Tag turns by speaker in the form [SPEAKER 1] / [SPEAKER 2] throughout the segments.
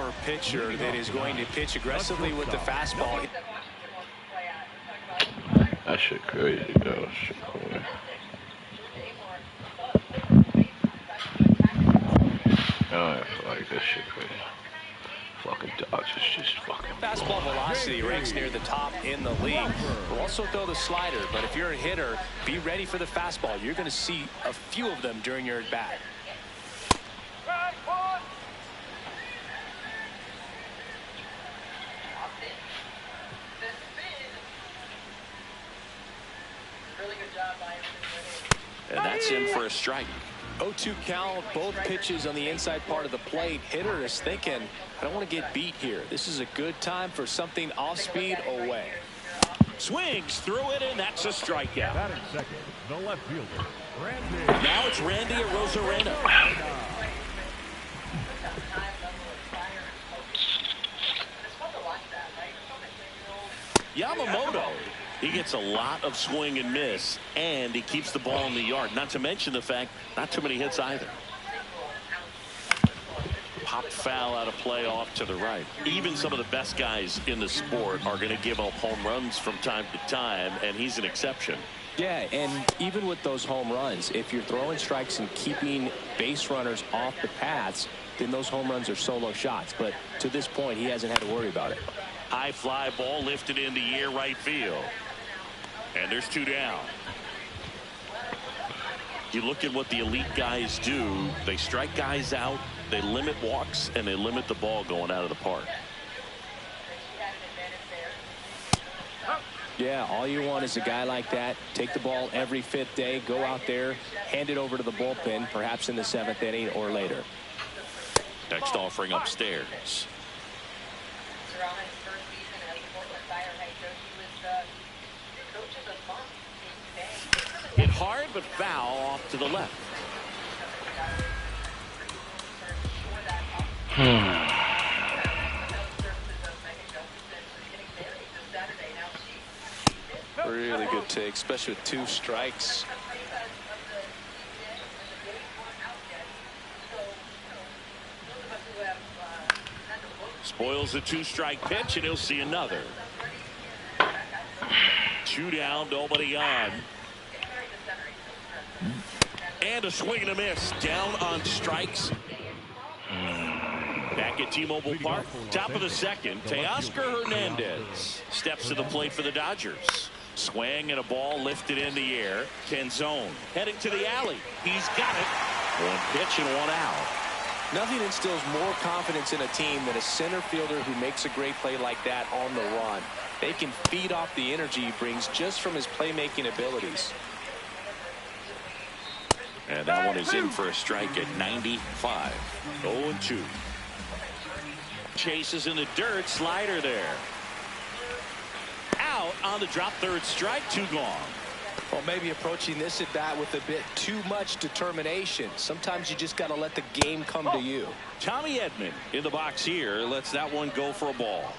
[SPEAKER 1] power pitcher that is going to pitch aggressively with the fastball.
[SPEAKER 2] That shit crazy, though. Shit cool. I don't feel like this shit crazy. Fucking Dodgers just fucking.
[SPEAKER 1] Fastball velocity ranks near the top in the league. We'll also throw the slider, but if you're a hitter, be ready for the fastball. You're going to see a few of them during your at-bat.
[SPEAKER 3] And that's in for a strike.
[SPEAKER 1] 0-2 count, both pitches on the inside part of the plate. Hitter is thinking, I don't want to get beat here. This is a good time for something off speed away.
[SPEAKER 3] Swings through it, and that's a strikeout.
[SPEAKER 4] Batting second, the left fielder, Randy.
[SPEAKER 3] Now it's Randy Arozarena. Yamamoto. He gets a lot of swing and miss, and he keeps the ball in the yard. Not to mention the fact, not too many hits either. Popped foul out of play off to the right. Even some of the best guys in the sport are going to give up home runs from time to time, and he's an exception.
[SPEAKER 1] Yeah, and even with those home runs, if you're throwing strikes and keeping base runners off the paths, then those home runs are solo shots. But to this point, he hasn't had to worry about it.
[SPEAKER 3] High fly ball lifted in the air right field. And there's two down. You look at what the elite guys do. They strike guys out, they limit walks, and they limit the ball going out of the park.
[SPEAKER 1] Yeah, all you want is a guy like that. Take the ball every fifth day, go out there, hand it over to the bullpen, perhaps in the seventh inning or later.
[SPEAKER 3] Next offering upstairs. Hit hard but foul off to the left.
[SPEAKER 1] Really good take, especially with two strikes.
[SPEAKER 3] Spoils the two-strike pitch, and he'll see another. Two down, nobody on. And a swing and a miss. Down on strikes. Back at T-Mobile Park. Top of the second. Teoscar Hernandez steps to the plate for the Dodgers. Swing and a ball lifted in the air. Canzone heading to the alley. He's got it. One pitch and one out.
[SPEAKER 1] Nothing instills more confidence in a team than a center fielder who makes a great play like that on the run. They can feed off the energy he brings just from his playmaking abilities.
[SPEAKER 3] And that one is in for a strike at 95. 0-2. Chases in the dirt. Slider there. Out on the drop, third strike. Two gone.
[SPEAKER 1] Well, maybe approaching this at bat with a bit too much determination. Sometimes you just got to let the game come to you.
[SPEAKER 3] Tommy Edman in the box here. Lets that one go for a ball.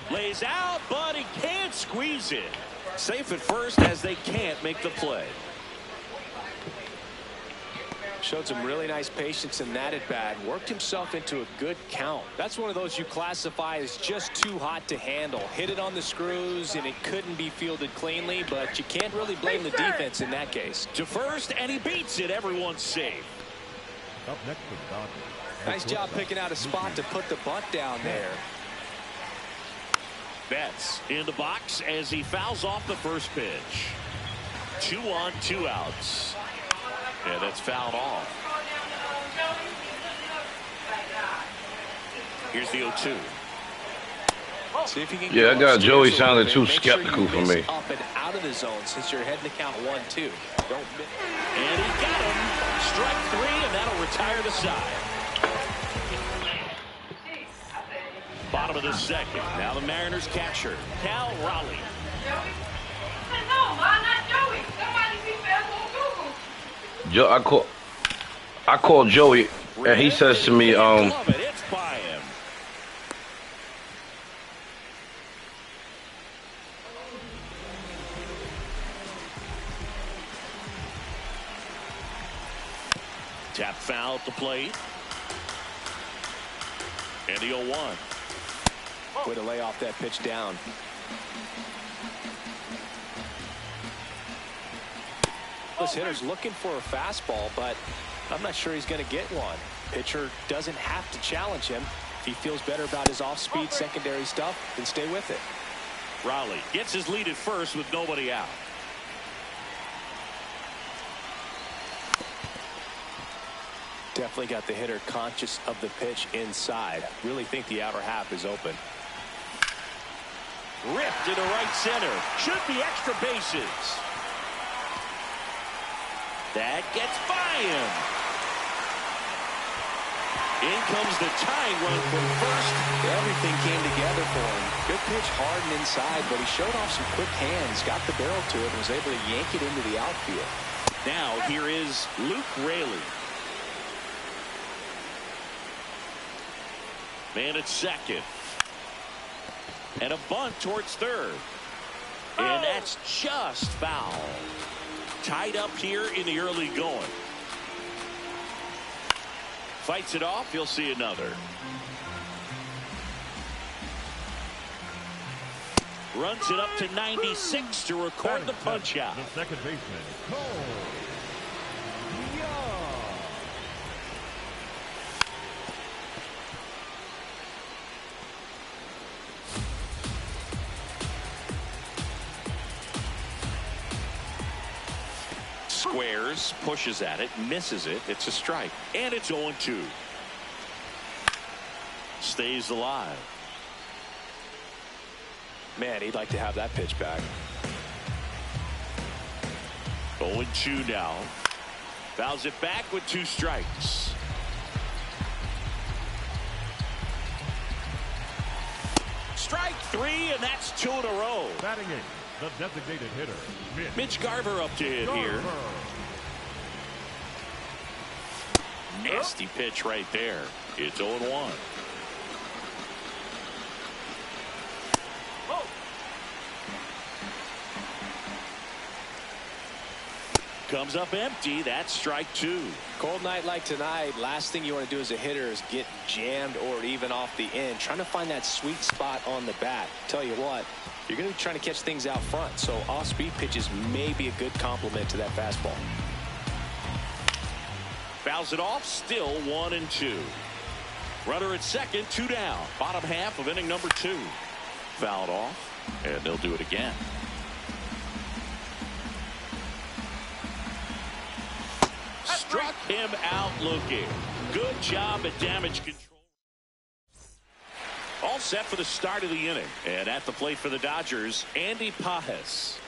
[SPEAKER 3] Lays out, but he can't squeeze it. Safe at first as they can't make the play.
[SPEAKER 1] Showed some really nice patience in that at bat. Worked himself into a good count. That's one of those you classify as just too hot to handle. Hit it on the screws and it couldn't be fielded cleanly, but you can't really blame the defense in that case.
[SPEAKER 3] To first, and he beats it. Everyone's safe.
[SPEAKER 4] Up next for the Dodgers.
[SPEAKER 1] Nice job picking out a spot to put the bunt down there.
[SPEAKER 3] Betts in the box as he fouls off the first pitch. 2 on, 2 outs. Yeah, that's fouled off. Here's the 0-2.
[SPEAKER 1] See if you can
[SPEAKER 2] I got Joey sounding too skeptical for me.
[SPEAKER 1] Up and out of the zone since you're heading to count 1-2.
[SPEAKER 3] And he got him. Strike 3, and that'll retire the side. Bottom of the second. Now the Mariners catcher, Cal Raleigh.
[SPEAKER 2] Joe, I called Joey, and he says to me,
[SPEAKER 3] It's by him. Tap foul at the plate. And the 0-1.
[SPEAKER 1] Way to lay off that pitch down. This hitter's looking for a fastball, but I'm not sure he's going to get one. Pitcher doesn't have to challenge him. If he feels better about his off-speed secondary stuff, then stay with it.
[SPEAKER 3] Raleigh gets his lead at first with nobody out.
[SPEAKER 1] Definitely got the hitter conscious of the pitch inside. Really think the outer half is open.
[SPEAKER 3] Ripped to the right center. Should be extra bases. That gets by him. In comes the tying run from first.
[SPEAKER 1] Everything came together for him. Good pitch, hard and inside, but he showed off some quick hands, got the barrel to it, and was able to yank it into the outfield.
[SPEAKER 3] Now here is Luke Raley. Man at second. And a bunt towards third. And that's just foul. Tied up here in the early going. Fights it off. You'll see another. Runs it up to 96 to record the punch out.
[SPEAKER 4] The second baseman, Cole Young.
[SPEAKER 3] Squares, pushes at it, misses it. It's a strike. And it's 0-2. Stays alive.
[SPEAKER 1] Man, he'd like to have that pitch back.
[SPEAKER 3] 0-2 now. Fouls it back with 2 strikes. Strike 3, and that's 2 in a row.
[SPEAKER 4] Batting in, the designated hitter,
[SPEAKER 3] Mitch Garver up to hit here. Nasty pitch right there. It's 0-1. Comes up empty. That's strike 2.
[SPEAKER 1] Cold night like tonight, last thing you want to do as a hitter is get jammed or even off the end. Trying to find that sweet spot on the bat. Tell you what, you're going to be trying to catch things out front, so off-speed pitches may be a good complement to that fastball.
[SPEAKER 3] Fouls it off. Still 1-2. Runner at second, 2 down. Bottom half of inning number 2. Fouled off, and they'll do it again. Struck him out looking. Good job at damage control. All set for the start of the inning. And at the plate for the Dodgers, Andy Pages.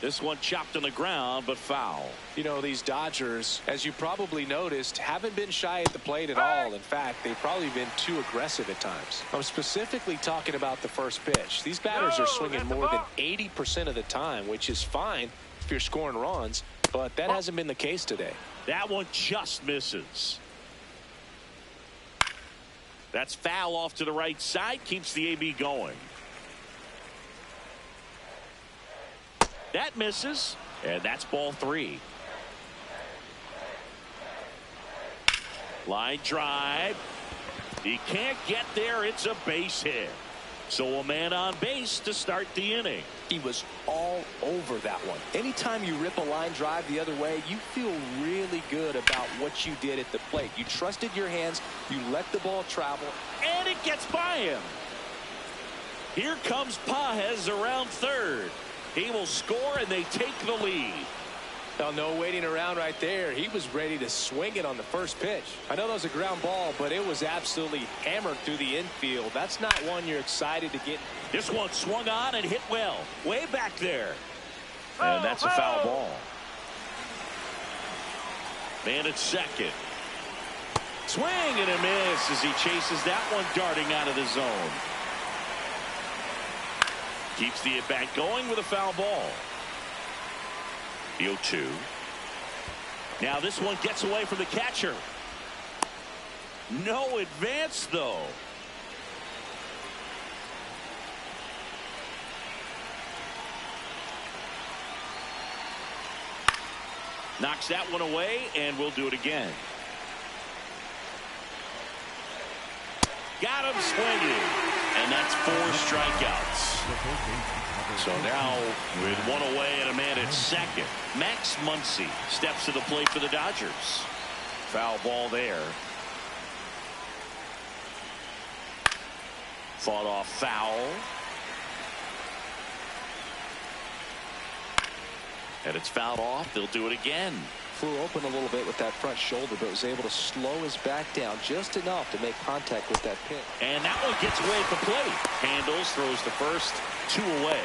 [SPEAKER 3] This one chopped on the ground, but foul.
[SPEAKER 1] You know, these Dodgers, as you probably noticed, haven't been shy at the plate at all. In fact, they've probably been too aggressive at times. I'm specifically talking about the first pitch. These batters are swinging more than 80% of the time, which is fine if you're scoring runs. But that hasn't been the case today.
[SPEAKER 3] That one just misses. That's foul off to the right side. Keeps the AB going. That misses. And that's ball 3. Line drive. He can't get there. It's a base hit. So a man on base to start the inning.
[SPEAKER 1] He was all over that one. Anytime you rip a line drive the other way, you feel really good about what you did at the plate. You trusted your hands. You let the ball travel.
[SPEAKER 3] And it gets by him. Here comes Pages around third. He will score, and they take the lead.
[SPEAKER 1] Oh, no waiting around right there. He was ready to swing it on the first pitch. I know that was a ground ball, but it was absolutely hammered through the infield. That's not one you're excited to get.
[SPEAKER 3] This one swung on and hit well. Way back there. And that's a foul ball. Man at second. Swing and a miss as he chases that one darting out of the zone. Keeps the at-bat going with a foul ball. The 0-2. Now this one gets away from the catcher. No advance, though. Knocks that one away, and we'll do it again. Got him swinging, and that's 4 strikeouts. So now with one away and a man at second, Max Muncy steps to the plate for the Dodgers. Foul ball there. Fought off foul. And it's fouled off. They'll do it again.
[SPEAKER 5] Flew open a little bit with that front shoulder, but was able to slow his back down just enough to make contact with that pitch.
[SPEAKER 3] And that one gets away at the plate. Handles, throws the first, 2 away.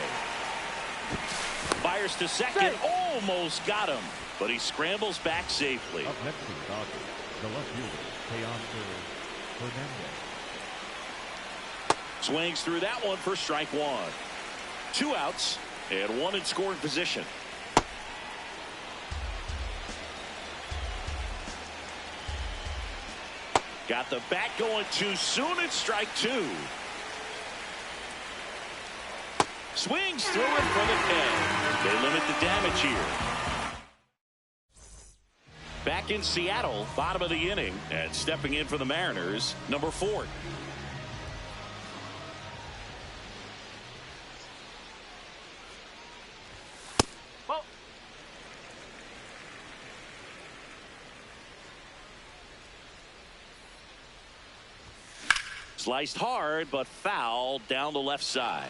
[SPEAKER 3] Fires to second, almost got him, but he scrambles back safely.
[SPEAKER 4] Up next to the Dodgers, the left fielder, Teoscar Hernandez.
[SPEAKER 3] Swings through that one for strike 1. 2 outs and 1 in scoring position. Got the bat going too soon. It's strike 2. Swings through it for the pin. They limit the damage here. Back in Seattle, bottom of the inning, and stepping in for the Mariners, number 4. Sliced hard, but foul down the left side.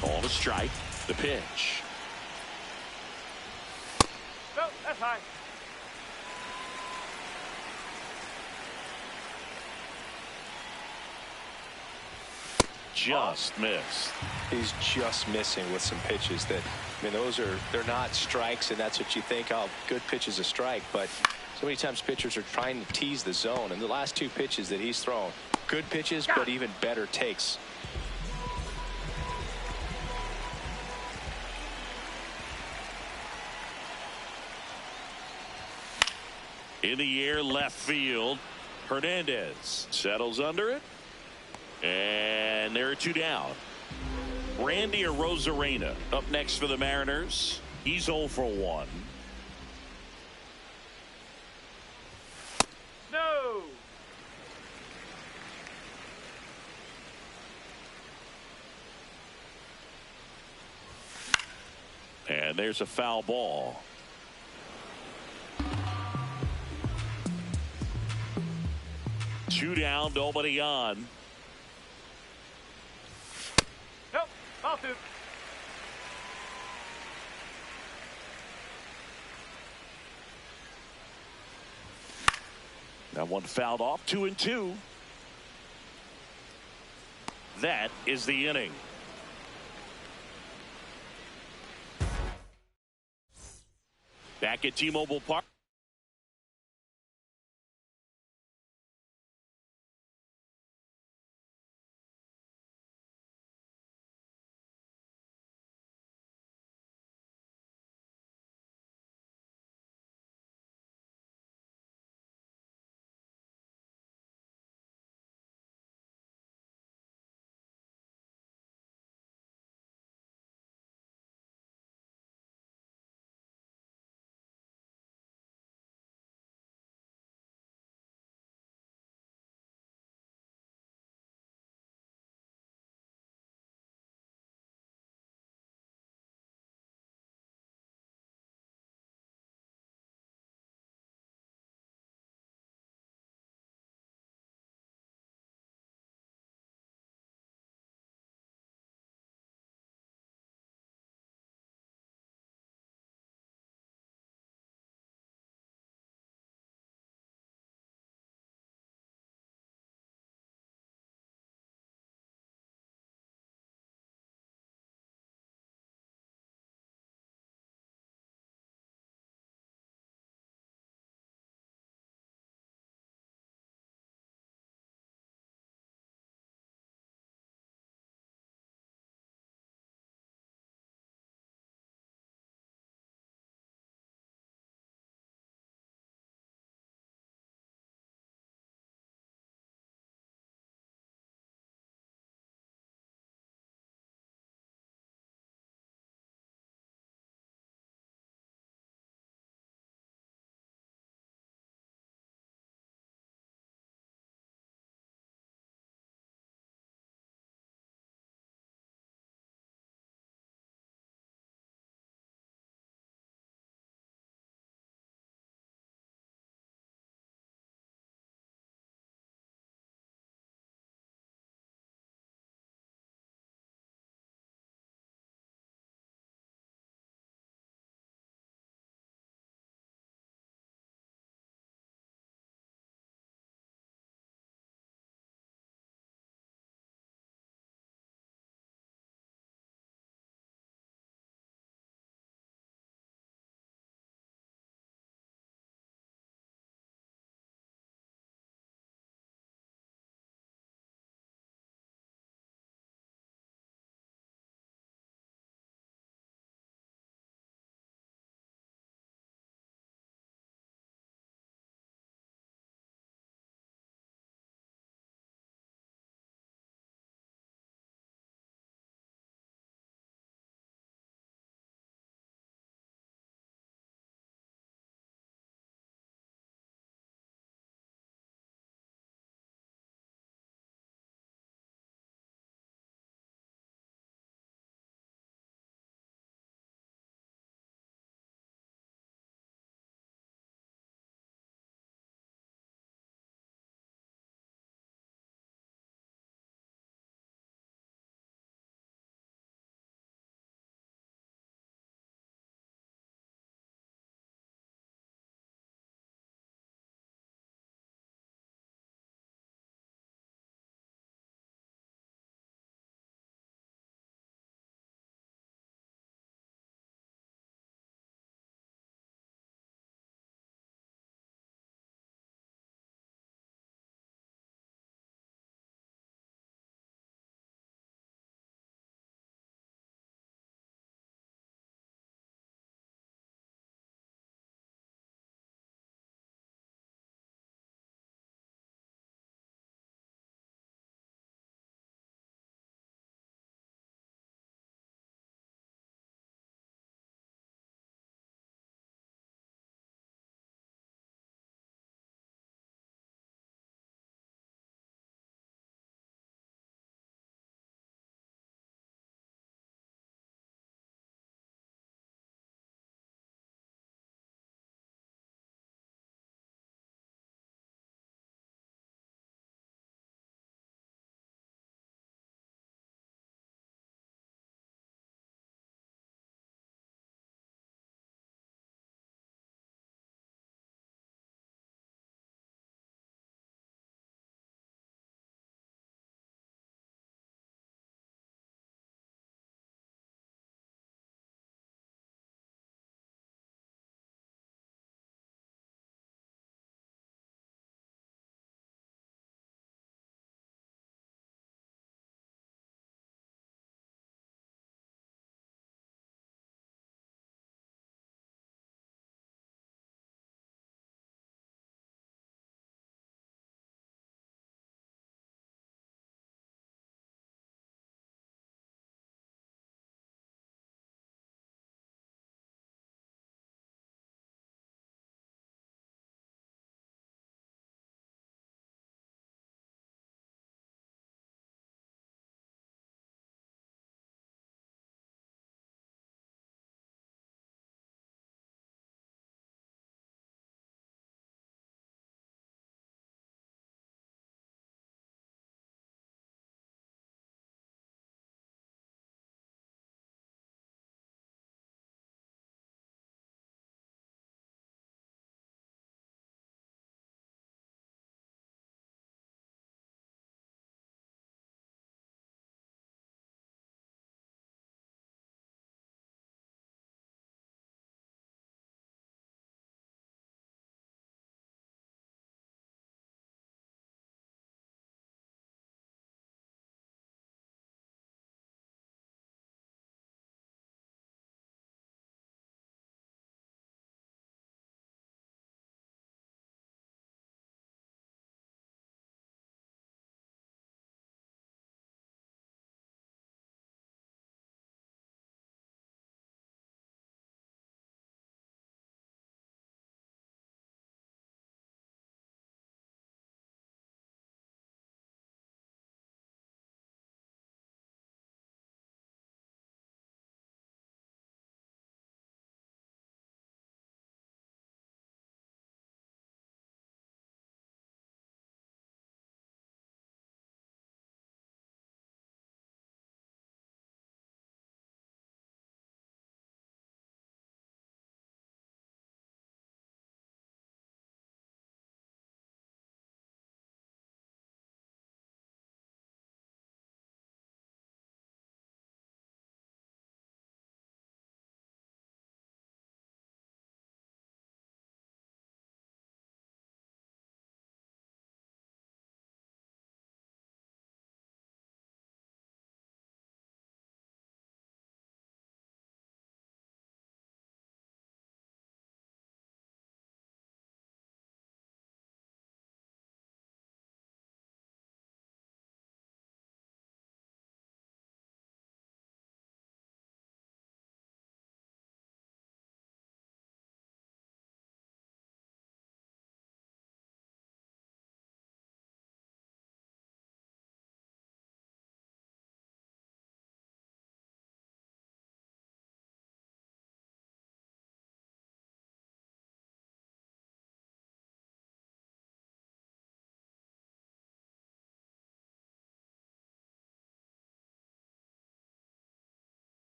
[SPEAKER 3] Ball to strike. The pitch.
[SPEAKER 6] No, that's high.
[SPEAKER 3] Just missed.
[SPEAKER 5] He's just missing with some pitches that, I mean, they're not strikes, and that's what you think, oh, good pitch is a strike, but so many times pitchers are trying to tease the zone, and the last 2 pitches that he's thrown, good pitches, but even better takes.
[SPEAKER 3] In the air, left field. Hernandez settles under it. And there are 2 down. Randy Arozarena up next for the Mariners. He's 0 for 1.
[SPEAKER 6] No.
[SPEAKER 3] And there's a foul ball. Two down, nobody on.
[SPEAKER 6] Nope. Ball 2.
[SPEAKER 3] That one fouled off. 2-2. That is the inning. Back at T-Mobile Park.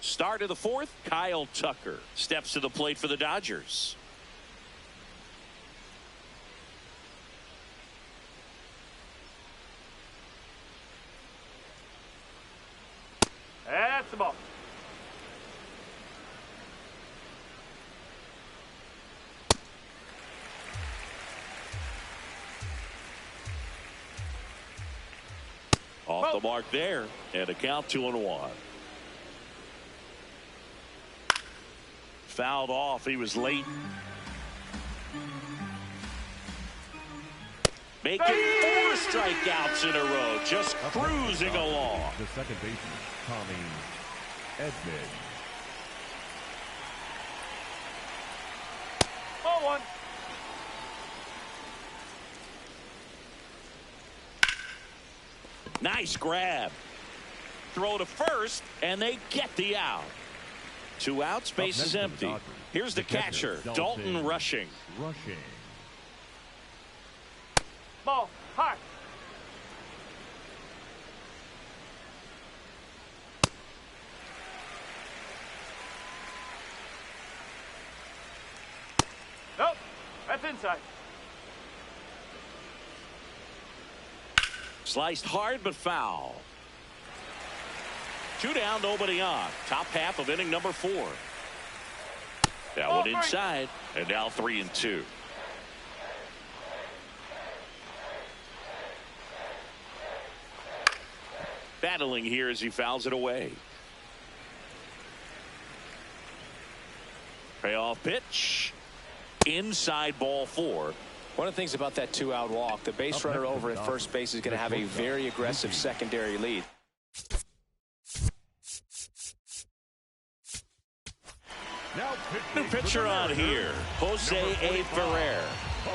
[SPEAKER 3] Start of the fourth, Kyle Tucker steps to the plate for the Dodgers.
[SPEAKER 6] That's the ball.
[SPEAKER 3] Off the mark there, and a count 2-1. Fouled off. He was late. Making 4 strikeouts in a row, just cruising along.
[SPEAKER 4] The second baseman, Tommy Edman.
[SPEAKER 6] Ball 1.
[SPEAKER 3] Nice grab. Throw to first, and they get the out. 2 outs, base is empty. Here's the catcher, Dalton Rushing.
[SPEAKER 6] Ball. High. Nope. That's inside.
[SPEAKER 3] Sliced hard but foul. 2 down, nobody on. Top half of inning number 4. That one inside, and now 3-2. Battling here as he fouls it away. Payoff pitch. Inside, ball 4.
[SPEAKER 5] One of the things about that 2-out walk, the base runner over at first base is going to have a very aggressive secondary lead.
[SPEAKER 3] New pitcher on here, Jose A. Ferrer.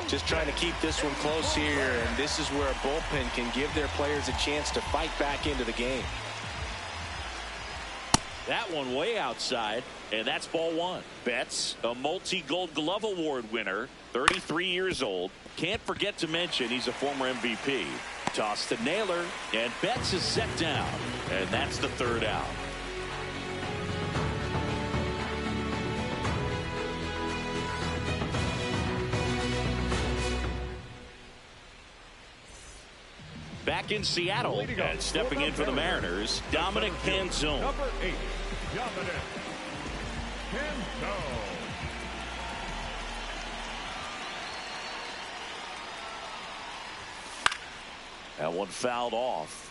[SPEAKER 5] Just trying to keep this one close here, and this is where a bullpen can give their players a chance to fight back into the game.
[SPEAKER 3] That one way outside, and that's ball 1. Betts, a multi-Gold Glove Award winner, 33 years old. Can't forget to mention he's a former MVP. Toss to Naylor, and Betts is set down, and that's the 3rd out. Back in Seattle, and stepping in for the Mariners, Dominic Canzone.
[SPEAKER 4] Number 8, Dominic Canzone.
[SPEAKER 3] That one fouled off.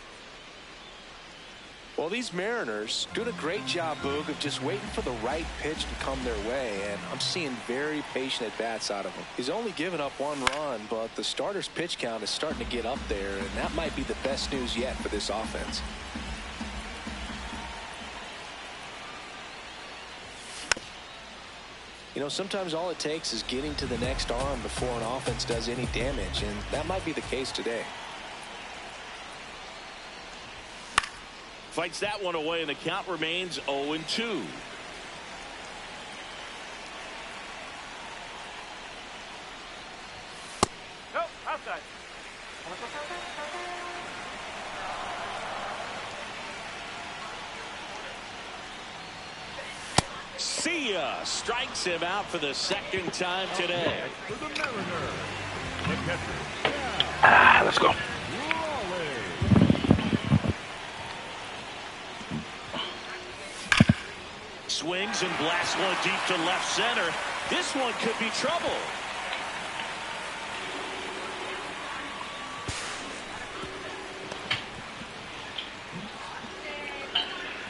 [SPEAKER 5] Well, these Mariners doing a great job, Boog, of just waiting for the right pitch to come their way, and I'm seeing very patient at-bats out of him. He's only given up 1 run, but the starter's pitch count is starting to get up there, and that might be the best news yet for this offense. You know, sometimes all it takes is getting to the next arm before an offense does any damage, and that might be the case today.
[SPEAKER 3] Fights that one away, and the count remains 0-2.
[SPEAKER 6] Nope. Outside.
[SPEAKER 3] See ya. Strikes him out for the 2nd time today.
[SPEAKER 4] For the Mariners, the catcher,
[SPEAKER 2] Let's go.
[SPEAKER 3] Swings and blasts one deep to left center. This one could be trouble.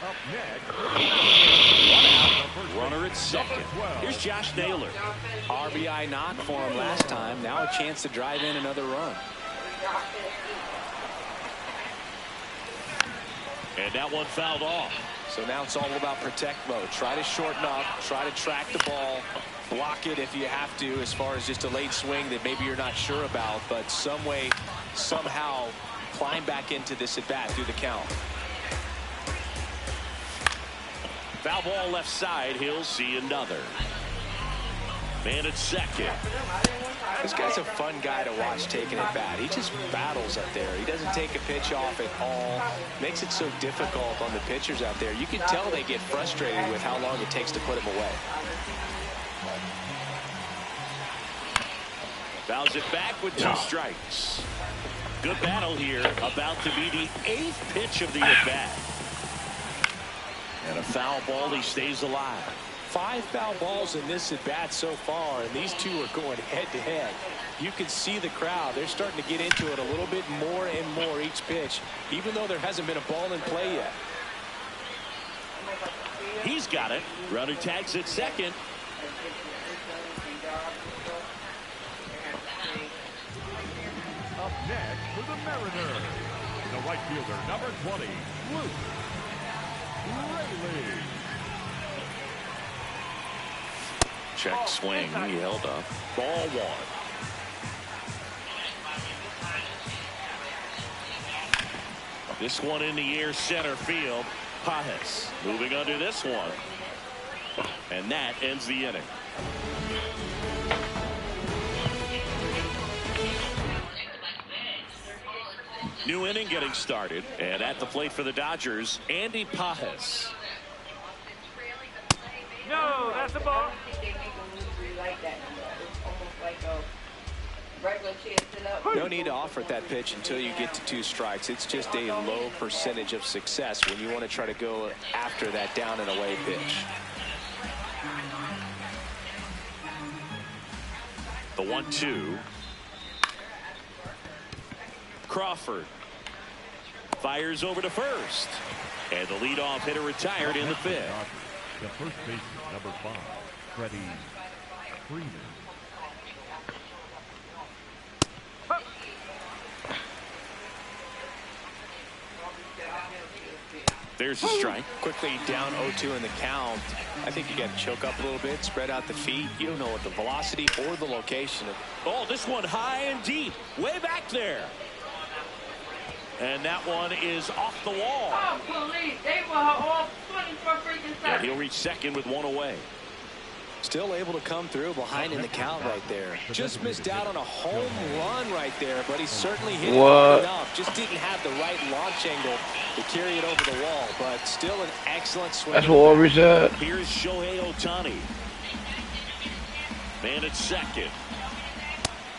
[SPEAKER 4] Up next,
[SPEAKER 3] 1 out. Runner at second. Here's Josh Naylor.
[SPEAKER 5] RBI knock for him last time. Now a chance to drive in another run.
[SPEAKER 3] And that one fouled off.
[SPEAKER 5] So now it's all about protect mode. Try to shorten up, try to track the ball, block it if you have to, as far as just a late swing that maybe you're not sure about, but some way, somehow climb back into this at bat through the count.
[SPEAKER 3] Foul ball left side. He'll see another. Man at second.
[SPEAKER 5] This guy's a fun guy to watch taking at bat. He just battles up there. He doesn't take a pitch off at all. Makes it so difficult on the pitchers out there. You can tell they get frustrated with how long it takes to put him away.
[SPEAKER 3] Fouls it back with 2 strikes. Good battle here. About to be the 8th pitch of the at-bat. And a foul ball. He stays alive.
[SPEAKER 5] 5 foul balls in this at bat so far, and these two are going head to head. You can see the crowd. They're starting to get into it a little bit more and more each pitch, even though there hasn't been a ball in play yet.
[SPEAKER 3] He's got it. Runner tags at second.
[SPEAKER 4] Up next for the Mariners, the right fielder, number 20, Luke Raley.
[SPEAKER 3] Check swing. He held up. Ball 1. This one in the air, center field. Pages moving under this one. And that ends the inning. New inning getting started. And at the plate for the Dodgers, Andy Pages.
[SPEAKER 6] No, that's a ball.
[SPEAKER 5] No need to offer at that pitch until you get to 2 strikes. It's just a low percentage of success when you want to try to go after that down and away pitch.
[SPEAKER 3] The 1-2. Crawford fires over to first. And the leadoff hitter retired in the 5th.
[SPEAKER 4] The first baseman, number 5, Freddie Freeman.
[SPEAKER 3] There's a strike.
[SPEAKER 5] Quickly down 0-2 in the count. I think you got to choke up a little bit, spread out the feet. You don't know what the velocity or the location of.
[SPEAKER 3] Oh, this one high and deep, way back there. And that one is off the wall.
[SPEAKER 7] Oh, police. They were all 24 freaking seconds.
[SPEAKER 3] And he'll reach second with 1 away.
[SPEAKER 5] Still able to come through behind in the count right there. Just missed out on a home run right there, but he certainly hit it hard enough. Just didn't have the right launch angle to carry it over the wall, but still an excellent swing.
[SPEAKER 2] That's what Aubrey said.
[SPEAKER 3] Here's Shohei Ohtani. Man at second.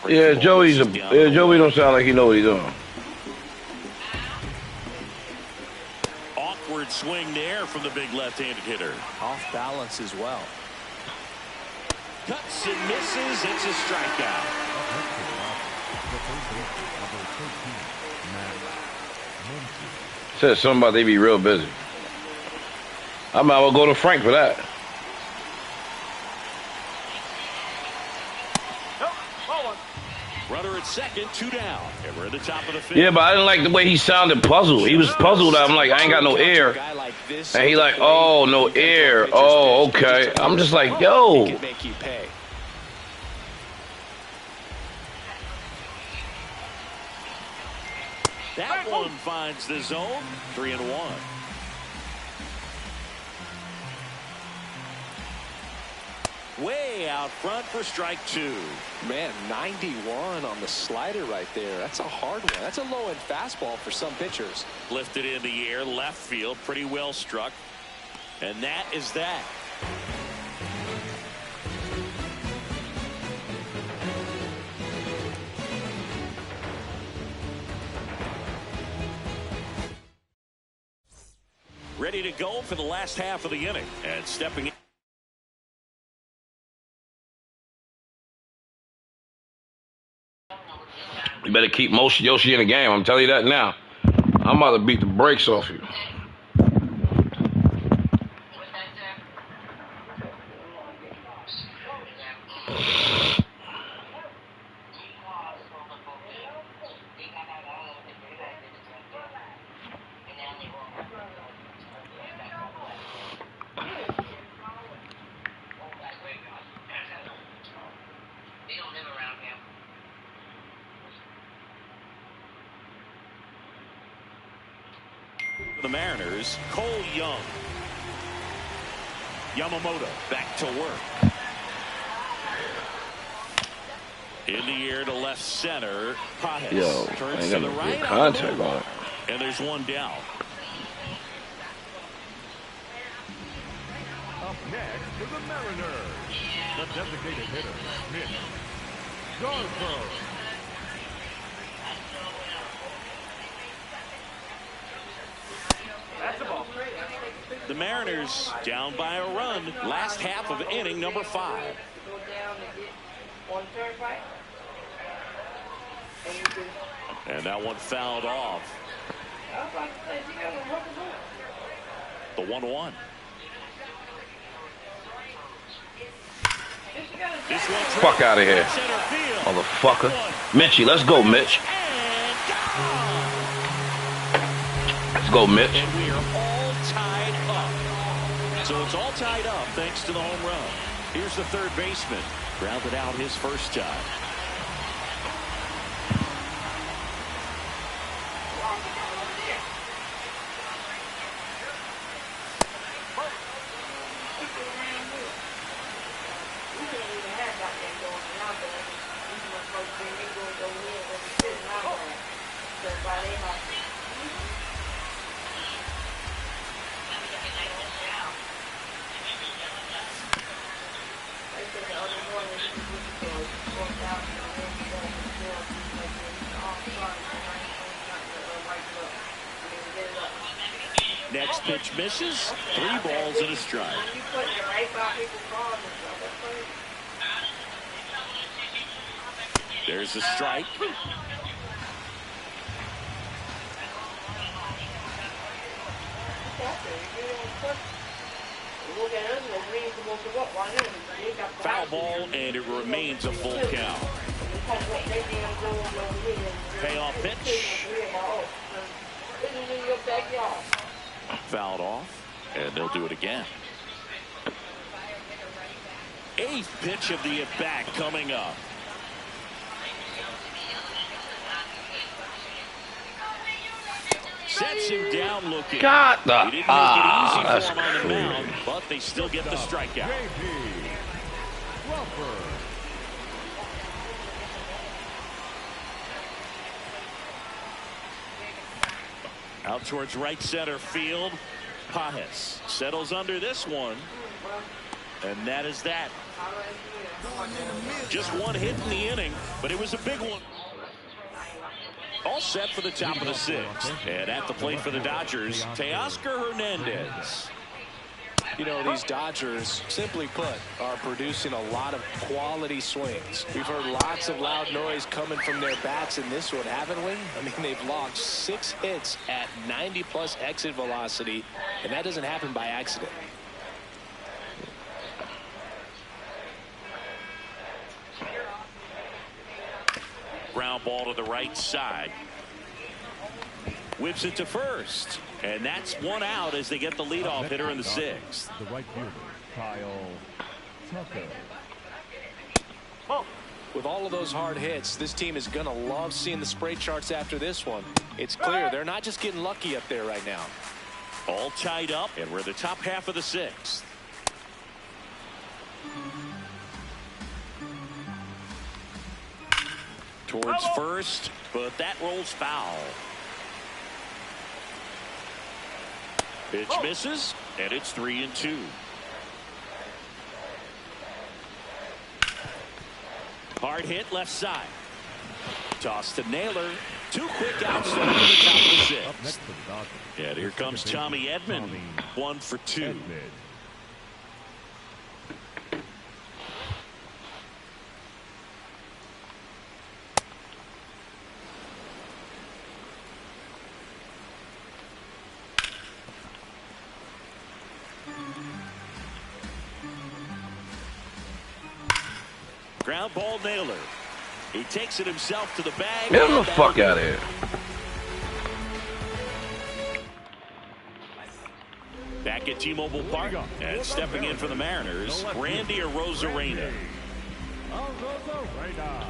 [SPEAKER 2] Yeah, Joey don't sound like he know what he's doing.
[SPEAKER 3] Awkward swing there from the big left-handed hitter.
[SPEAKER 5] Off balance as well.
[SPEAKER 3] Cuts and misses. It's a strikeout.
[SPEAKER 4] The first baseman, number 13, Matt Muncy.
[SPEAKER 2] Said something about they be real busy. I might well go to Frank for that.
[SPEAKER 6] Nope, ball 1.
[SPEAKER 3] Runner at second, 2 down. And we're at the top of the 5th.
[SPEAKER 2] Yeah, but I didn't like the way he sounded puzzled. He was puzzled. I'm like, I ain't got no air. And he like, oh, no air. Oh, okay. I'm just like, yo.
[SPEAKER 5] Make you pay.
[SPEAKER 3] That one finds the zone. 3-1. Way out front for strike 2.
[SPEAKER 5] Man, 91 on the slider right there. That's a hard one. That's a low-end fastball for some pitchers.
[SPEAKER 3] Lifted in the air, left field, pretty well struck. And that is that. Ready to go for the last half of the inning. And stepping in.
[SPEAKER 2] You better keep Yoshi in the game. I'm telling you that now. I'm about to beat the brakes off you.
[SPEAKER 3] The Mariners, Cole Young. Yamamoto back to work. In the air to left center. Pages
[SPEAKER 2] Yo,
[SPEAKER 3] turns
[SPEAKER 2] ain't
[SPEAKER 3] to
[SPEAKER 2] got
[SPEAKER 3] the
[SPEAKER 2] no
[SPEAKER 3] right.
[SPEAKER 2] good contact on it.
[SPEAKER 3] And there's one down.
[SPEAKER 4] Up next for the Mariners, the designated hitter, Mitch Garver.
[SPEAKER 6] That's the ball.
[SPEAKER 3] The Mariners down by a run. Last half of inning number 5.
[SPEAKER 7] Go down and get on the turnpike. And you can,
[SPEAKER 3] And that one fouled off.
[SPEAKER 7] I was about to say, you got to work it out.
[SPEAKER 3] The 1-1. This one
[SPEAKER 2] Fuck out of here,
[SPEAKER 3] center field.
[SPEAKER 2] motherfucker. Mitchie, let's go, Mitch.
[SPEAKER 3] And gone.
[SPEAKER 2] Let's go, Mitch.
[SPEAKER 3] And we are all tied up. So it's all tied up thanks to the home run. Here's the third baseman. Grounded out his first time. Next pitch misses. 3 balls and a strike. There's the strike. Foul ball, and it remains a full count. Payoff pitch. Fouled off, and they'll do it again. 8th pitch of the at-bat coming up. Sets him down looking.
[SPEAKER 2] God,
[SPEAKER 3] He didn't make it easy
[SPEAKER 2] that's
[SPEAKER 3] for him on the
[SPEAKER 2] crazy.
[SPEAKER 3] mound, but they still get the strikeout.
[SPEAKER 4] J.P. Crawford.
[SPEAKER 3] Out towards right center field. Pages settles under this one. And that is that. Just one hit in the inning, but it was a big one. All set for the top of the 6th. And at the plate for the Dodgers, Teoscar Hernandez.
[SPEAKER 5] You know, these Dodgers, simply put, are producing a lot of quality swings. We've heard lots of loud noise coming from their bats in this one, haven't we? I mean, they've logged 6 hits at 90+ exit velocity, and that doesn't happen by accident.
[SPEAKER 3] Ground ball to the right side. Whips it to first. And that's one out as they get the leadoff hitter in the 6th.
[SPEAKER 4] The right fielder, Kyle Tucker.
[SPEAKER 5] With all of those hard hits, this team is going to love seeing the spray charts after this one. It's clear they're not just getting lucky up there right now.
[SPEAKER 3] All tied up, and we're the top half of the 6th. Towards first, but that rolls foul. Pitch misses, and it's 3-2. Hard hit left side. Toss to Naylor. 2 quick outs to the top of the 6th.
[SPEAKER 4] Up next for the Dodgers.
[SPEAKER 3] And here comes Tommy Edman. 1 for 2.
[SPEAKER 4] Edman.
[SPEAKER 3] Ground ball Naylor. He takes it himself to the bag.
[SPEAKER 2] Get him the fuck out of here.
[SPEAKER 3] Back at T-Mobile Park, and stepping in for the Mariners, Randy Arozarena.
[SPEAKER 4] Arozarena.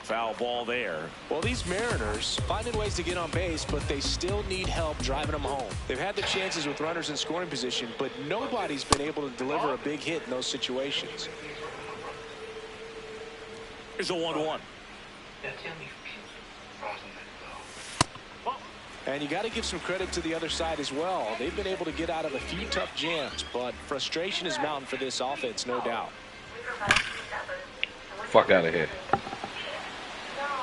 [SPEAKER 3] Foul ball there.
[SPEAKER 1] Well, these Mariners finding ways to get on base, but they still need help driving them home. They've had the chances with runners in scoring position, but nobody's been able to deliver a big hit in those situations.
[SPEAKER 3] Here's a 1-1.
[SPEAKER 1] And you got to give some credit to the other side as well. They've been able to get out of a few tough jams, but frustration is mounting for this offense, no doubt.
[SPEAKER 2] Fuck out of here.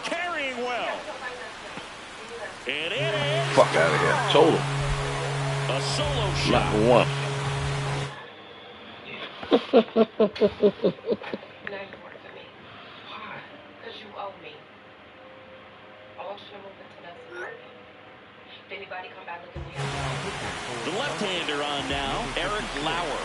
[SPEAKER 3] Carrying well. And it is
[SPEAKER 2] Fuck out of here. Total.
[SPEAKER 3] a solo
[SPEAKER 2] Not
[SPEAKER 3] shot.
[SPEAKER 2] one.
[SPEAKER 7] Now you work for me. Why? Because you owe me. I want you to move into that apartment. If anybody come back looking for you.
[SPEAKER 3] The left-hander on now, Eric Lauer.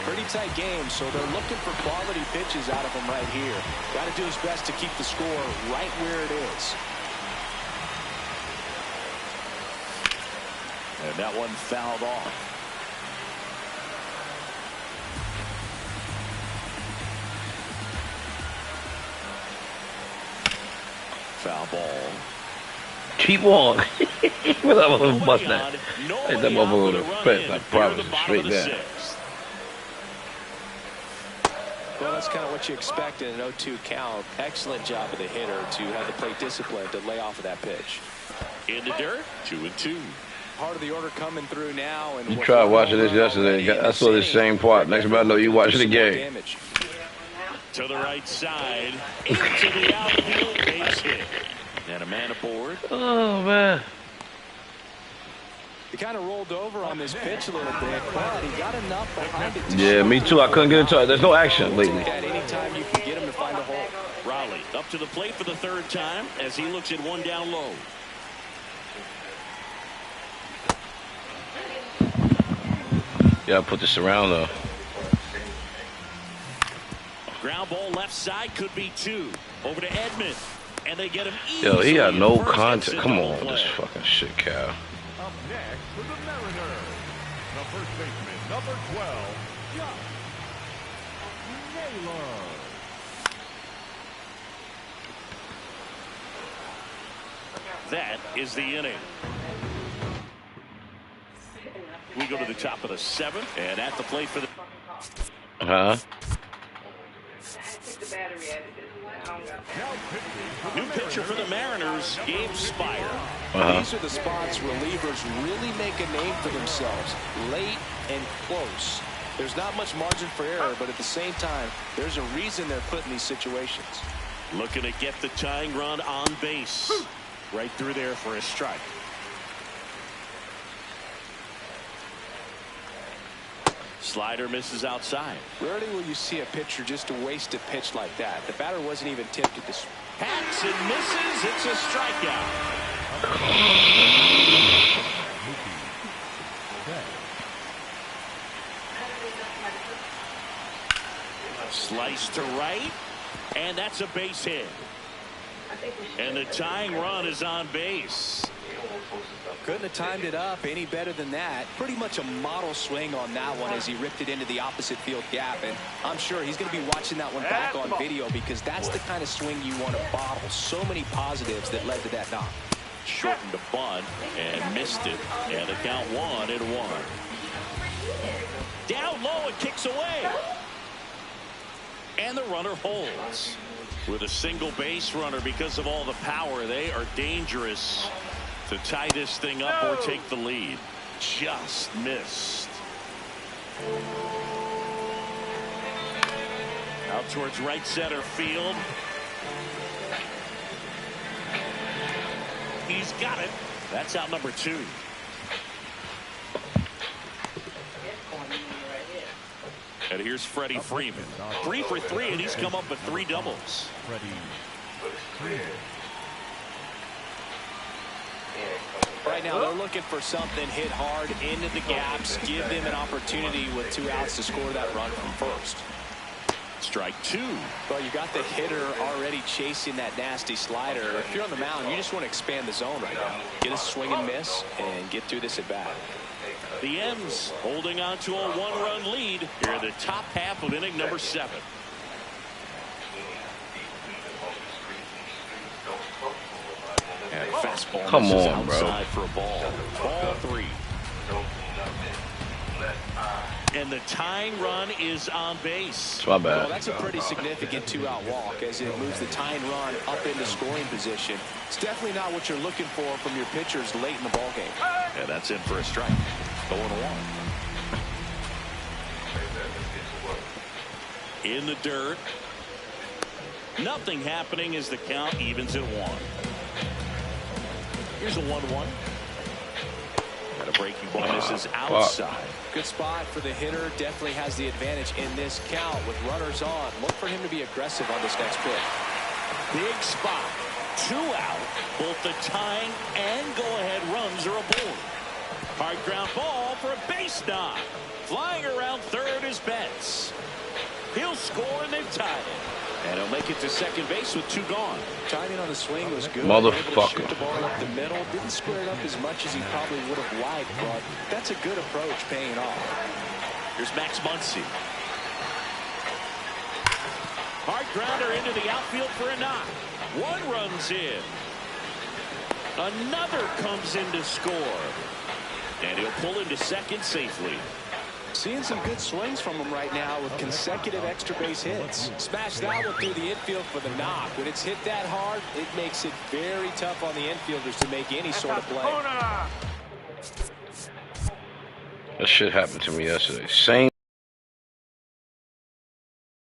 [SPEAKER 1] Pretty tight game, so they're looking for quality pitches out of him right here. Got to do his best to keep the score right where it is.
[SPEAKER 3] And that one fouled off. Foul ball.
[SPEAKER 2] Keep on. That motherfucker bust that. Hey, that
[SPEAKER 3] Nobody
[SPEAKER 2] motherfucker
[SPEAKER 3] out
[SPEAKER 2] would
[SPEAKER 3] with
[SPEAKER 2] have
[SPEAKER 3] a
[SPEAKER 2] spent
[SPEAKER 3] run
[SPEAKER 2] like
[SPEAKER 3] in.
[SPEAKER 2] probably
[SPEAKER 3] Here at the bottom
[SPEAKER 2] straight
[SPEAKER 3] of the
[SPEAKER 2] down.
[SPEAKER 3] sixth.
[SPEAKER 1] Well, that's kind of what you expect in an 0-2 count. Excellent job of the hitter to have the plate discipline to lay off of that pitch.
[SPEAKER 3] In the dirt, 2-2.
[SPEAKER 1] Part of the order coming through now. And
[SPEAKER 2] You tried watching this yesterday. I saw this same part. Next time I know you watching the game.
[SPEAKER 3] To the right side, into the outfield, base hit. And a man aboard.
[SPEAKER 2] Oh, man.
[SPEAKER 1] He kind of rolled over on this pitch a little bit, but he got enough behind it.
[SPEAKER 2] Yeah, me too. I couldn't get into it. There's no action lately.
[SPEAKER 1] At any time you can get him to find a hole.
[SPEAKER 3] Raleigh up to the plate for the third time as he looks at one down low.
[SPEAKER 2] Yeah, put this around though.
[SPEAKER 3] Ground ball left side, could be two. Over to Edman. And they get him easily.
[SPEAKER 2] Yo, he had no
[SPEAKER 3] at first.
[SPEAKER 2] contact.
[SPEAKER 3] That's
[SPEAKER 2] Come
[SPEAKER 3] double
[SPEAKER 2] on,
[SPEAKER 3] play.
[SPEAKER 2] this fucking shit, Cal.
[SPEAKER 4] Up next for the Mariners, the first baseman, number 12, Josh Naylor.
[SPEAKER 3] That is the inning. We go to the top of the seventh, and at the plate for the
[SPEAKER 2] Huh?
[SPEAKER 7] Take the battery out of this. I don't got that.
[SPEAKER 3] new pitcher for the Mariners, Gabe Spire.
[SPEAKER 1] These are the spots relievers really make a name for themselves. Late and close. There's not much margin for error, but at the same time, there's a reason they're put in these situations.
[SPEAKER 3] Looking to get the tying run on base. Right through there for a strike. Slider misses outside.
[SPEAKER 1] Rarely will you see a pitcher just to waste a pitch like that. The batter wasn't even tempted to.
[SPEAKER 3] Hacks and misses. It's a strikeout. Slice to right. And that's a base hit. And the tying run is on base.
[SPEAKER 1] Couldn't have timed it up any better than that. Pretty much a model swing on that one as he ripped it into the opposite field gap. And I'm sure he's going to be watching that one back on video because that's the kind of swing you want to bottle. So many positives that led to that knock.
[SPEAKER 3] Shortened the bunt and missed it. And the count 1-1. Down low and kicks away. And the runner holds. With a single base runner because of all the power, they are dangerous to tie this thing up or take the lead. Just missed. Out towards right center field. He's got it. That's out number 2. And here's Freddie Freeman. 3 for 3, and he's come up with 3 doubles.
[SPEAKER 4] Freddie Freeman.
[SPEAKER 1] Right now, they're looking for something hit hard into the gaps, give them an opportunity with 2 outs to score that run from first.
[SPEAKER 3] Strike 2.
[SPEAKER 1] Well, you got the hitter already chasing that nasty slider. If you're on the mound, you just want to expand the zone right now. Get a swing and miss and get through this at bat.
[SPEAKER 3] The M's holding on to a 1-run lead here in the top half of inning number 7. Fastball
[SPEAKER 2] Come
[SPEAKER 3] misses
[SPEAKER 2] on, bro.
[SPEAKER 3] outside for a ball. Ball 3. And the tying run is on base.
[SPEAKER 2] It's my bad.
[SPEAKER 1] Well, that's a pretty significant 2-out walk as it moves the tying run up into scoring position. It's definitely not what you're looking for from your pitchers late in the ballgame.
[SPEAKER 3] Yeah, that's in for a strike. 0-1. In the dirt. Nothing happening as the count evens at 1. Here's a 1-1. Got a breaking ball. Misses outside.
[SPEAKER 1] Good spot for the hitter. Definitely has the advantage in this count with runners on. Look for him to be aggressive on this next pitch.
[SPEAKER 3] Big spot. 2 out. Both the tying and go-ahead runs are aboard. Hard ground ball for a base knock. Flying around third is Betts. He'll score and they've tied it. And he'll make it to second base with 2 gone.
[SPEAKER 1] Timing on the swing was good.
[SPEAKER 2] Motherfucker.
[SPEAKER 1] Shoot the ball up the middle. Didn't square it up as much as he probably would have liked, but that's a good approach paying off.
[SPEAKER 3] Here's Max Muncy. Hard grounder into the outfield for a knock. 1 runs in. Another comes in to score. And he'll pull into second safely.
[SPEAKER 1] Seeing some good swings from him right now with consecutive extra base hits. Smash that one through the infield for the knock. When it's hit that hard, it makes it very tough on the infielders to make any sort of play.
[SPEAKER 2] That shit happened to me yesterday. Same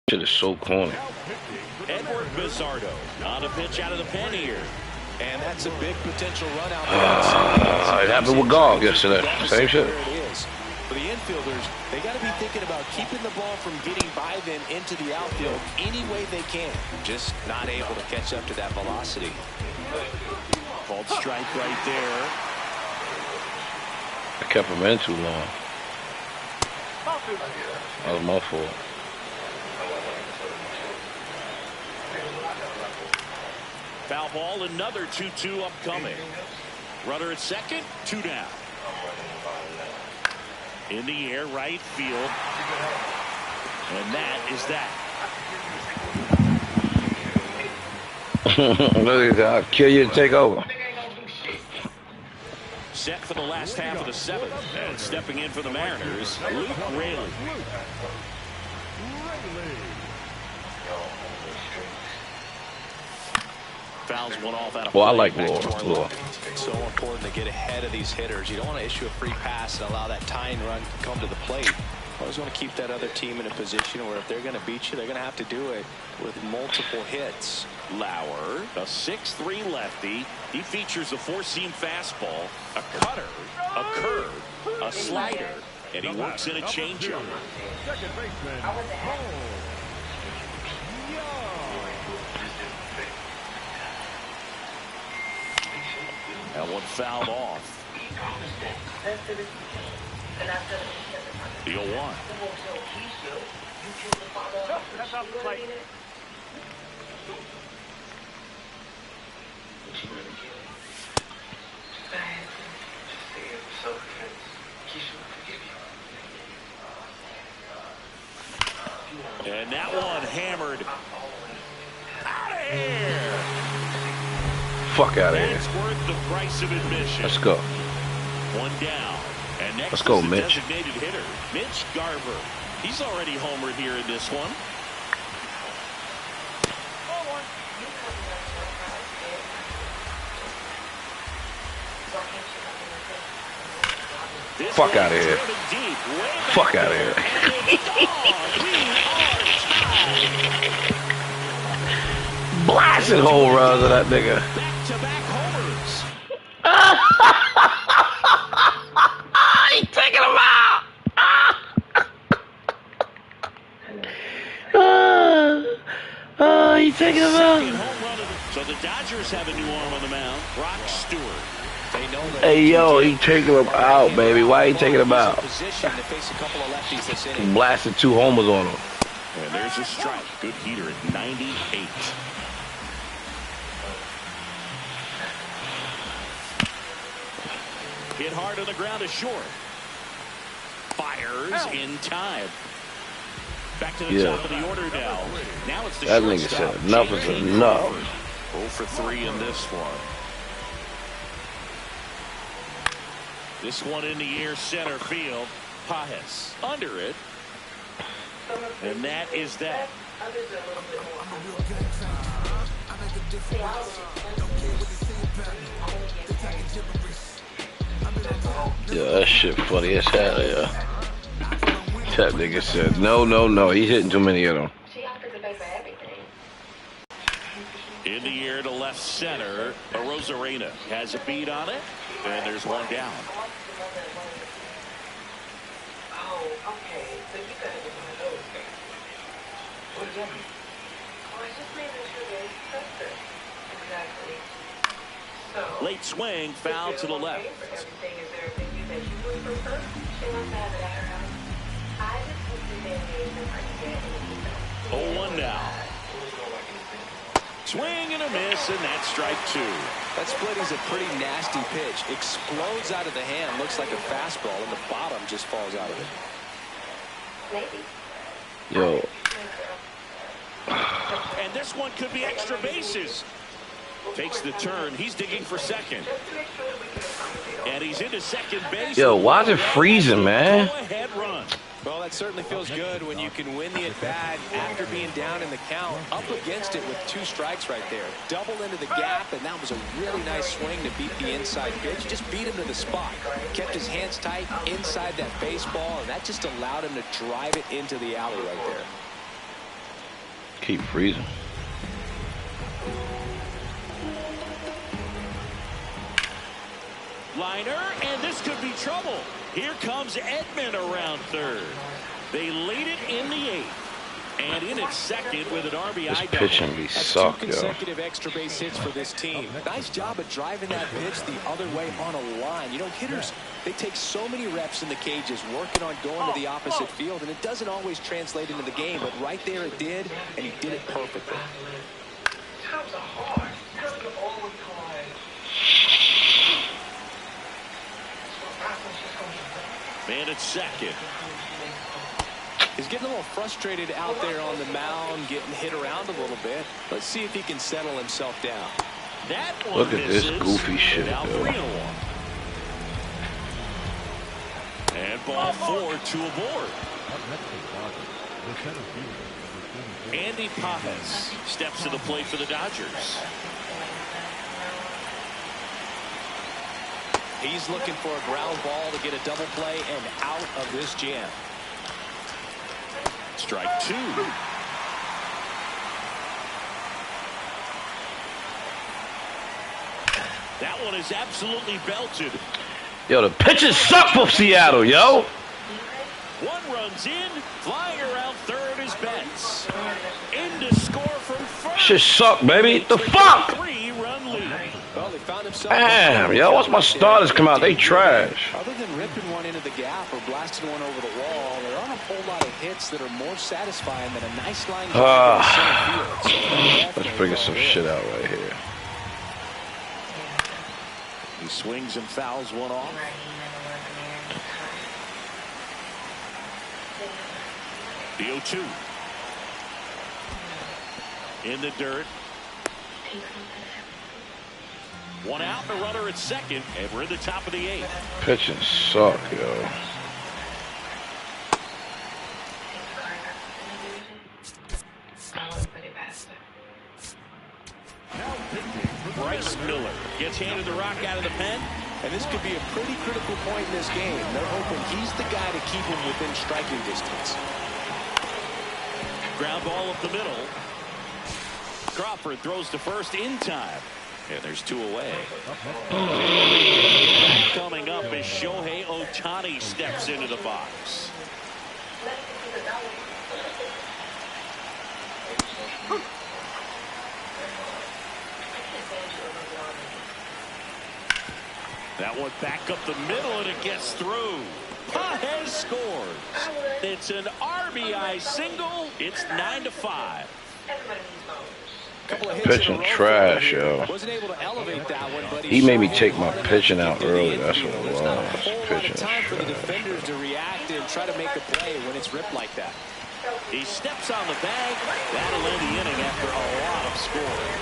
[SPEAKER 2] shit is so corny.
[SPEAKER 3] Edward Bizardo on a pitch out of the pen here.
[SPEAKER 1] And that's a big potential run out there.
[SPEAKER 2] It happened with Gog yesterday. Same shit.
[SPEAKER 1] For the infielders, they got to be thinking about keeping the ball from getting by them into the outfield any way they can. Just not able to catch up to that velocity.
[SPEAKER 3] Called strike right there.
[SPEAKER 2] I kept him in too long. That was my fault.
[SPEAKER 3] Foul ball, another 2-2 upcoming. Runner at second, 2 down. In the air, right field. And that is that.
[SPEAKER 2] Look at that. I'll kill you and take over.
[SPEAKER 3] Set for the last half of the 7th. And stepping in for the Mariners, Luke Raley. Fouls one off out of
[SPEAKER 2] Well, I
[SPEAKER 3] play.
[SPEAKER 2] like Laura.
[SPEAKER 5] It's so important to get ahead of these hitters. You don't want to issue a free pass and allow that tying run to come to the plate. You always want to keep that other team in a position where if they're going to beat you, they're going to have to do it with multiple hits.
[SPEAKER 3] Lauer, a 6'3" lefty. He features a 4-seam fastball, a cutter, a curve, a slider, and he works in a changeup.
[SPEAKER 4] Second baseman, Cole.
[SPEAKER 3] That one fouled off. The 0-1.
[SPEAKER 6] That's off the plate.
[SPEAKER 3] And that one hammered out of here.
[SPEAKER 2] Fuck out of here.
[SPEAKER 3] That's worth the price of admission.
[SPEAKER 2] Let's go.
[SPEAKER 3] 1 down. And next
[SPEAKER 2] Let's go,
[SPEAKER 3] is the
[SPEAKER 2] Mitch.
[SPEAKER 3] designated hitter, Mitch Garver. He's already homered here in this one. This
[SPEAKER 2] Fuck out of
[SPEAKER 3] one's
[SPEAKER 2] here.
[SPEAKER 3] driven deep, way back
[SPEAKER 2] Fuck out of
[SPEAKER 3] there,
[SPEAKER 2] here.
[SPEAKER 3] and it's gone. We are tied.
[SPEAKER 2] Blasted whole runs of that nigga.
[SPEAKER 3] Back-to-back homers.
[SPEAKER 2] He taking him out. He taking him
[SPEAKER 3] Second
[SPEAKER 2] out.
[SPEAKER 3] home run of the, so the Dodgers have a new arm on the mound, Brock Stewart.
[SPEAKER 1] They know that
[SPEAKER 2] Hey, yo, he taking him out, baby. Why he taking him out?
[SPEAKER 1] position to face a couple of lefties this inning.
[SPEAKER 2] Blasted 2 homers on him.
[SPEAKER 3] And there's a strike. Good heater at 98. Hit hard on the ground is short. Fires in time. Back to the top of the order now. Now it's the
[SPEAKER 2] That nigga
[SPEAKER 3] shortstop,
[SPEAKER 2] said enough is
[SPEAKER 3] J.P.
[SPEAKER 2] enough.
[SPEAKER 3] Crawford. 0 for 3 in this one. This one in the air, center field. Pages under it. And that is that.
[SPEAKER 2] Yeah, that shit funny as hell, yeah. That nigga said, no, no, no. He's hitting too many of them.
[SPEAKER 3] In the air to left center. Arozarena has a beat on it. And there's one down.
[SPEAKER 7] Oh, okay. So you got to get one of those. What does that mean? Oh, I just made sure they pressed it. Exactly. So.
[SPEAKER 3] Late swing, foul to the left.
[SPEAKER 7] Everything is there a venue that you would prefer? She must have it at her house. I just hope that they made them right there.
[SPEAKER 3] 0-1 now. Swing and a miss, and that's strike two.
[SPEAKER 5] That split is a pretty nasty pitch. Explodes out of the hand. Looks like a fastball, and the bottom just falls out of it.
[SPEAKER 7] Maybe.
[SPEAKER 2] Yo.
[SPEAKER 3] And this one could be extra bases. Takes the turn. He's digging for second. And he's into second base.
[SPEAKER 2] Yo, why is it freezing, man?
[SPEAKER 3] Go ahead run.
[SPEAKER 5] Well, that certainly feels good when you can win the at-bat after being down in the count. Up against it with 2 strikes right there. Double into the gap, and that was a really nice swing to beat the inside pitch. Just beat him to the spot. Kept his hands tight inside that baseball, and that just allowed him to drive it into the alley right there.
[SPEAKER 2] Keep freezing.
[SPEAKER 3] Liner, and this could be trouble. Here comes Edman around third. They lead it in the 8th. And in at second with an RBI
[SPEAKER 2] This
[SPEAKER 3] double.
[SPEAKER 2] pitching be
[SPEAKER 5] That's
[SPEAKER 2] suck,
[SPEAKER 5] 2
[SPEAKER 2] yo.
[SPEAKER 5] consecutive extra base hits for this team. Nice job of driving that pitch the other way on a line. You know, hitters, they take so many reps in the cages working on going to the opposite field, and it doesn't always translate into the game, but right there it did, and he did it perfectly.
[SPEAKER 7] Times are hard. Times are always hard.
[SPEAKER 3] Man at second.
[SPEAKER 5] He's getting a little frustrated out there on the mound, getting hit around a little bit. Let's see if he can settle himself down.
[SPEAKER 3] That one
[SPEAKER 2] Look at this
[SPEAKER 3] misses.
[SPEAKER 2] goofy shit,
[SPEAKER 3] Now
[SPEAKER 2] though.
[SPEAKER 3] 3-1. And ball 4 to aboard. Andy Pages steps to the plate for the Dodgers.
[SPEAKER 5] He's looking for a ground ball to get a double play and out of this jam.
[SPEAKER 3] Strike 2. That one is absolutely belted.
[SPEAKER 2] Yo, the pitches suck for Seattle, yo.
[SPEAKER 3] One runs in, flying around third is Betts. In to score from first.
[SPEAKER 2] Shit suck, baby. The fuck?
[SPEAKER 3] 3-run lead.
[SPEAKER 5] Well, they found himself.
[SPEAKER 2] Damn, yo. Once my starters come out, they trash.
[SPEAKER 5] Other than ripping one into the gap or blasting one over the wall, there aren't a whole lot of hits that are more satisfying than a nice line drive to center field. So
[SPEAKER 2] Let's figure some shit out right here.
[SPEAKER 3] He swings and fouls one off. The 0-2. In the dirt. One out and a runner at second, and we're in the top of the 8th.
[SPEAKER 2] Pitching suck, yo.
[SPEAKER 3] Bryce Miller gets handed the rock out of the pen.
[SPEAKER 5] And this could be a pretty critical point in this game. They're hoping he's the guy to keep him within striking distance.
[SPEAKER 3] Ground ball up the middle. Crawford throws to first in time. And there's 2 away. Coming up as Shohei Ohtani steps into the box. That one back up the middle, and it gets through. Pages scores. It's an RBI single. It's 9-5.
[SPEAKER 2] Pitching trash, yo.
[SPEAKER 5] Wasn't able to elevate that one, but
[SPEAKER 2] He made me take my pitching out early. That's what it was. Pitching
[SPEAKER 5] time for the
[SPEAKER 2] trash.
[SPEAKER 5] defenders to react and try to make a play when it's ripped like that.
[SPEAKER 3] He steps on the bag. That'll end the inning after a lot of scoring.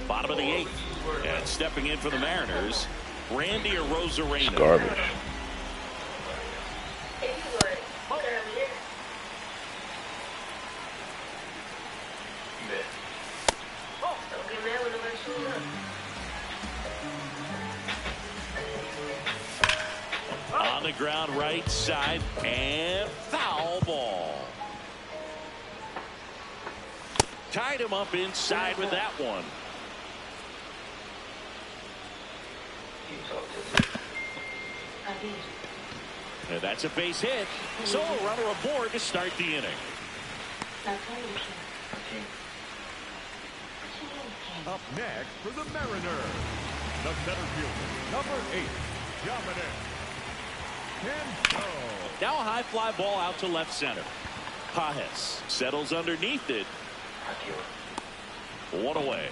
[SPEAKER 3] Bottom of the 8th. And stepping in for the Mariners, Randy Arozarena.
[SPEAKER 2] Garbage.
[SPEAKER 3] On the ground, right side, and foul ball. Tied him up inside with that one. And that's a base hit. So a runner aboard to start the inning.
[SPEAKER 4] Up next for the Mariners, the center fielder, number 8, Dominic Canso.
[SPEAKER 3] Now a high fly ball out to left center. Pages settles underneath it. One away.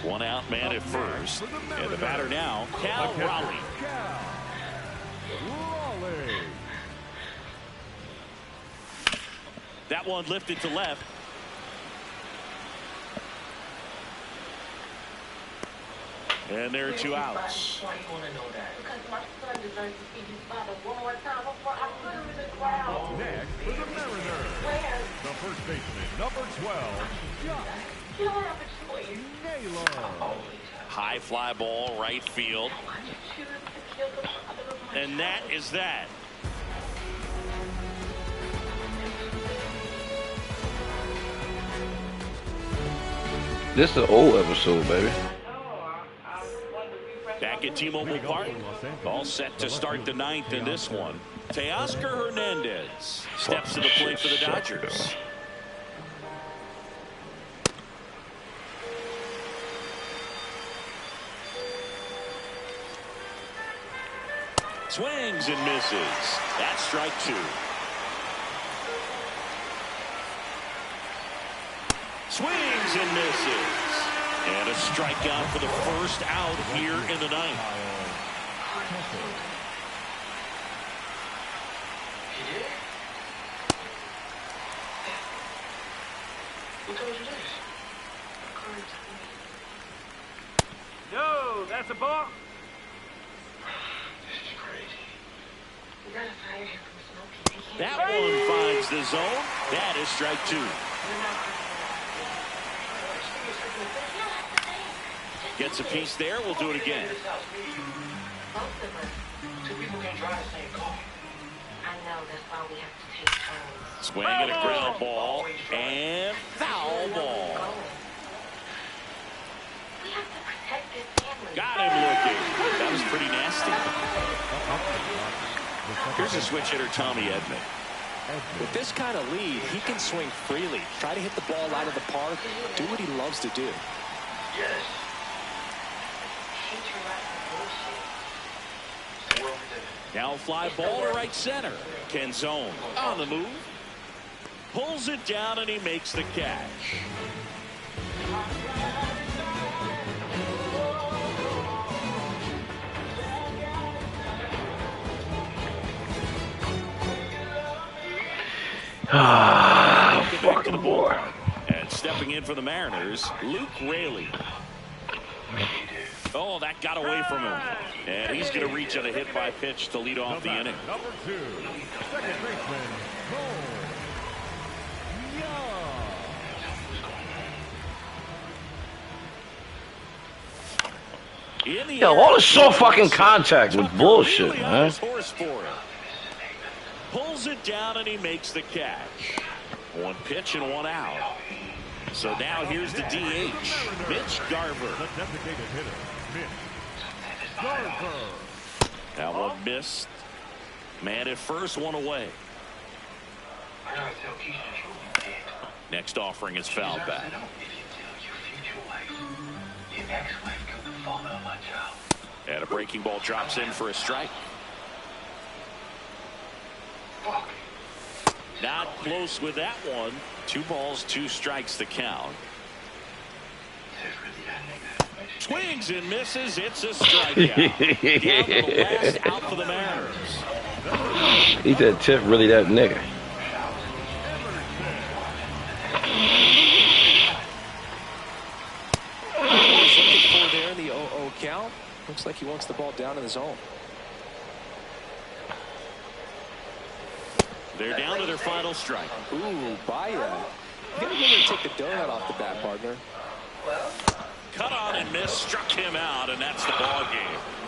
[SPEAKER 3] One out, man at first. And the batter now, Cal Raleigh. That one lifted to left. And there are 2 outs.
[SPEAKER 4] Next for the Mariners, the first baseman, number 12, Josh Naylor.
[SPEAKER 3] High fly ball, right field. And that is that.
[SPEAKER 2] This is an old episode, baby.
[SPEAKER 3] Back at T-Mobile Park, all set to start the 9th in this one. Teoscar Hernandez steps to the plate for the Dodgers. Swings and misses. That's strike 2. Swings and misses. And a strikeout for the first out here in the 9th.
[SPEAKER 6] No, that's a ball.
[SPEAKER 3] That one finds the zone. That is strike 2. Gets a piece there. We'll do it again. Swing and a ground ball. And foul ball. Got him looking. That was pretty nasty. Here's a switch hitter, Tommy Edman.
[SPEAKER 1] With this kind of lead, he can swing freely. Try to hit the ball out of the park. Do what he loves to do.
[SPEAKER 7] Yes.
[SPEAKER 3] Now fly ball to right center. Canzone on the move. Pulls it down and he makes the catch.
[SPEAKER 2] Fuck the boy.
[SPEAKER 3] And stepping in for the Mariners, Luke Raley. Oh, that got away from him. And he's going to reach on a hit by pitch to lead off the inning.
[SPEAKER 4] Number 2, second baseman, Cole Young.
[SPEAKER 2] Yo, all this soft fucking contact with bullshit, man.
[SPEAKER 3] Pulls it down and he makes the catch. One pitch and one out. So now here's the DH, Mitch Garver.
[SPEAKER 4] The designated hitter, Mitch Garver.
[SPEAKER 3] That one missed. Man at first, one away. Next offering is fouled back. And a breaking ball drops in for a strike. Not close with that one. 2 balls, 2 strikes the count. Swings and misses. It's a strikeout. Down to the last out for the Mariners.
[SPEAKER 2] He said Tiff really that nigga.
[SPEAKER 5] Looks like he wants the ball down in the zone.
[SPEAKER 3] They're down to their final strike.
[SPEAKER 5] Ooh, Baez. You gotta get him to take the donut off the bat, partner.
[SPEAKER 3] Cut on and miss, struck him out, and that's the ball game.